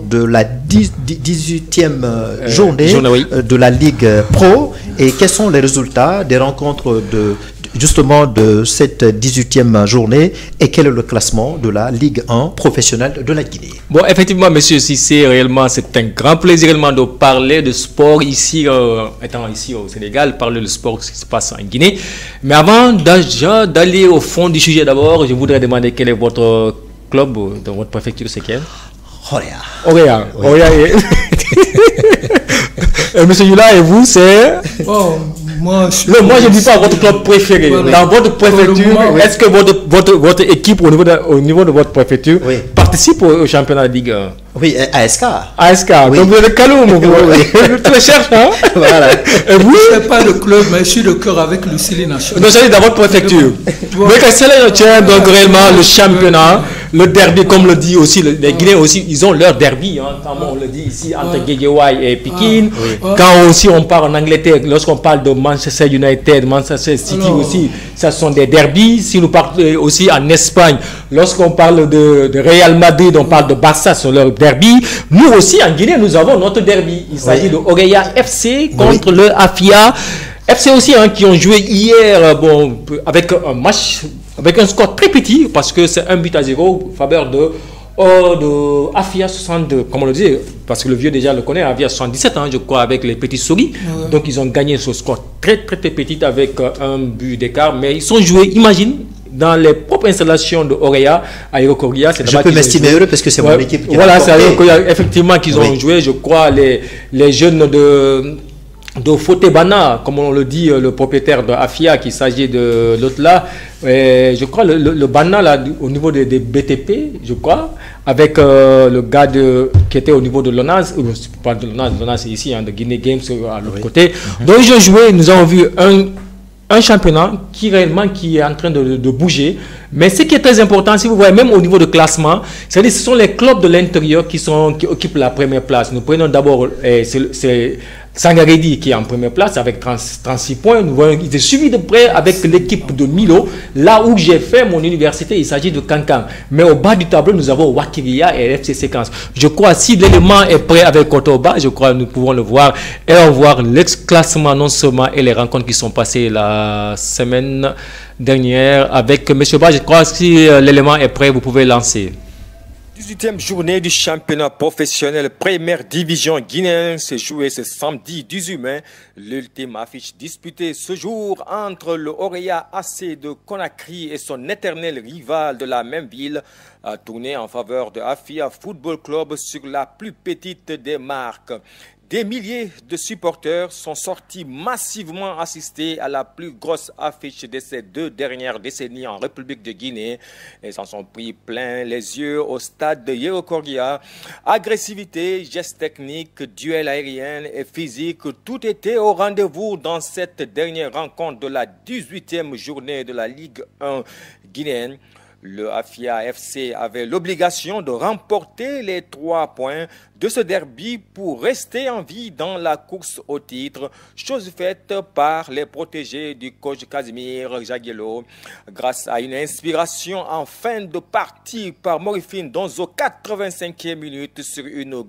de la 18e journée oui. De la Ligue Pro, et quels sont les résultats des rencontres justement de cette 18e journée, et quel est le classement de la Ligue 1 professionnelle de la Guinée? Bon, effectivement, monsieur Cissé, réellement, c'est un grand plaisir réellement de parler de sport ici, étant ici au Sénégal, parler de sport qui se passe en Guinée. Mais avant d'aller au fond du sujet d'abord, je voudrais demander quel est votre club dans votre préfecture, c'est quel? Orea. Monsieur Yula, et vous, c'est? Moi, je ne dis pas votre club préféré. Voilà. Dans votre préfecture, est-ce que votre équipe au niveau de votre préfecture participe au championnat de Ligue 1? Oui, ASK. ASK, oui. Donc vous êtes Kaloum, vous tu le cherches, hein? Voilà. Et vous? Je ne suis pas le club, mais je suis de cœur avec Lucille National. Donc c'est dans votre préfecture. Mais quand c'est là, tiens, donc réellement le championnat, le derby, comme le dit aussi, les Guinéens aussi, ils ont leur derby, hein, comme on le dit ici, entre Guédiawaye et Pikine. Quand aussi on parle en Angleterre, lorsqu'on parle de Manchester United, Manchester City aussi, ça sont des derbys. Si nous parlons aussi en Espagne, lorsqu'on parle de Real Madrid, on parle de Barça, sur leur derby. Nous aussi, en Guinée, nous avons notre derby. Il s'agit de Oreya FC contre le Afia FC aussi, hein, qui ont joué hier, avec un match, avec un score très petit, parce que c'est 1-0 en faveur de Afia 62, comme on le dit, parce que le vieux déjà le connaît, Afia 77 ans, je crois, avec les petits souris. Donc ils ont gagné ce score très petit avec un but d'écart, mais ils sont joués, imagine, dans les propres installations de Oreya à Irokoria. Je peux m'estimer heureux parce que c'est mon équipe qui voilà, c'est à Irokoria, effectivement, qu'ils ont joué, je crois, les jeunes de Fotebana, comme on le dit, le propriétaire de Afia, qu'il s'agit de l'autre là, je crois le Bana là, au niveau des BTP, je crois, avec le gars qui était au niveau de l'ONAS, pas de l'ONAS c'est ici, hein, de Guinée Games à l'autre côté. Donc ils ont joué, nous avons vu un championnat qui réellement est en train de bouger. Mais ce qui est très important, si vous voyez, même au niveau de classement, c'est-à-dire ce sont les clubs de l'intérieur qui occupent la première place. Nous prenons d'abord, c'est Sangaredi qui est en première place avec 36 points. Nous voyons, il est suivi de près avec l'équipe de Milo. Là où j'ai fait mon université, il s'agit de Kankan. Mais au bas du tableau, nous avons Wakiria et FC Séquence. Je crois, si l'élément est prêt avec Kotoba, je crois que nous pouvons le voir. Et on va voir l'ex-classement non seulement et les rencontres qui sont passées la semaine dernière avec M. Ba. Je crois que si l'élément est prêt, vous pouvez lancer. 18e journée du championnat professionnel première division guinéenne s'est jouée ce samedi 18 mai. L'ultime affiche disputée ce jour entre le Oreya AC de Conakry et son éternel rival de la même ville a tourné en faveur de Afia Football Club sur la plus petite des marques. Des milliers de supporters sont sortis massivement assister à la plus grosse affiche de ces 2 dernières décennies en République de Guinée. Ils s'en sont pris plein les yeux au stade de Yérokoria. Agressivité, gestes techniques, duels aériens et physiques, tout était au rendez-vous dans cette dernière rencontre de la 18e journée de la Ligue 1 guinéenne. Le Afia FC avait l'obligation de remporter les 3 points de ce derby pour rester en vie dans la course au titre, chose faite par les protégés du coach Casimir Jagiello. Grâce à une inspiration en fin de partie par Morifine Donzo, 85e minute sur une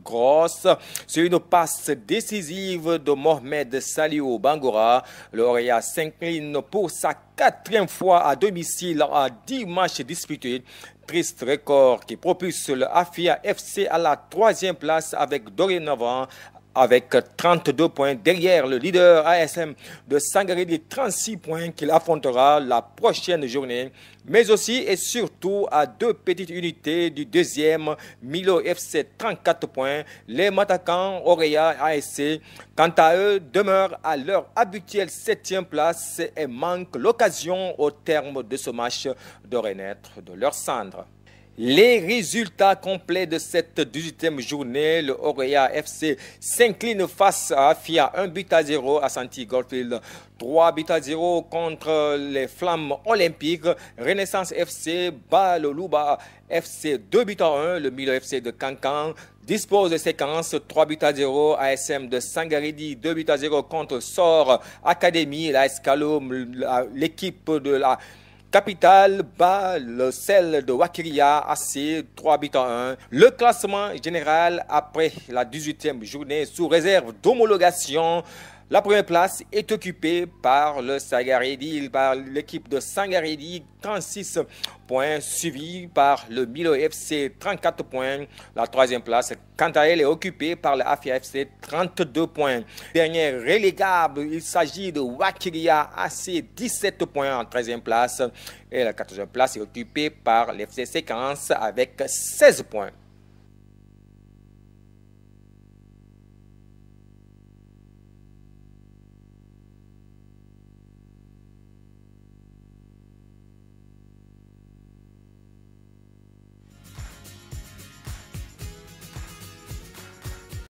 passe décisive de Mohamed Saliou Bangora, le Oreya s'incline pour sa 4e fois à domicile en 10 matchs disputés. Triste record qui propulse le Afia FC à la 3e place avec dorénavant avec 32 points derrière le leader ASM de Sangaredi, 36 points qu'il affrontera la prochaine journée, mais aussi et surtout à 2 petites unités du 2e Milo FC, 34 points. Les Matakans Oreya ASC, quant à eux, demeurent à leur habituelle 7e place et manquent l'occasion au terme de ce match de renaître de leur cendre. Les résultats complets de cette 18e journée, le Oreya FC s'incline face à Afia 1-0 à Santi Goldfield, 3-0 contre les Flammes Olympiques. Renaissance FC bat le Louba FC 2-1, le Milo FC de Kankan dispose de séquences 3-0, ASM de Sangaredi 2-0 contre Sor Academy, la Escalom, l'équipe de la Capital bat le sel de Wakiria AC 3 buts à 1. Le classement général après la 18e journée sous réserve d'homologation. La première place est occupée par le Sangaredi, par l'équipe de Sangaredi, 36 points, suivi par le Milo FC, 34 points. La troisième place, quant à elle, est occupée par le Afia FC, 32 points. Dernier relégable, il s'agit de Wakiria AC, 17 points en 13e place. Et la 14e place est occupée par l'FC Séquence avec 16 points.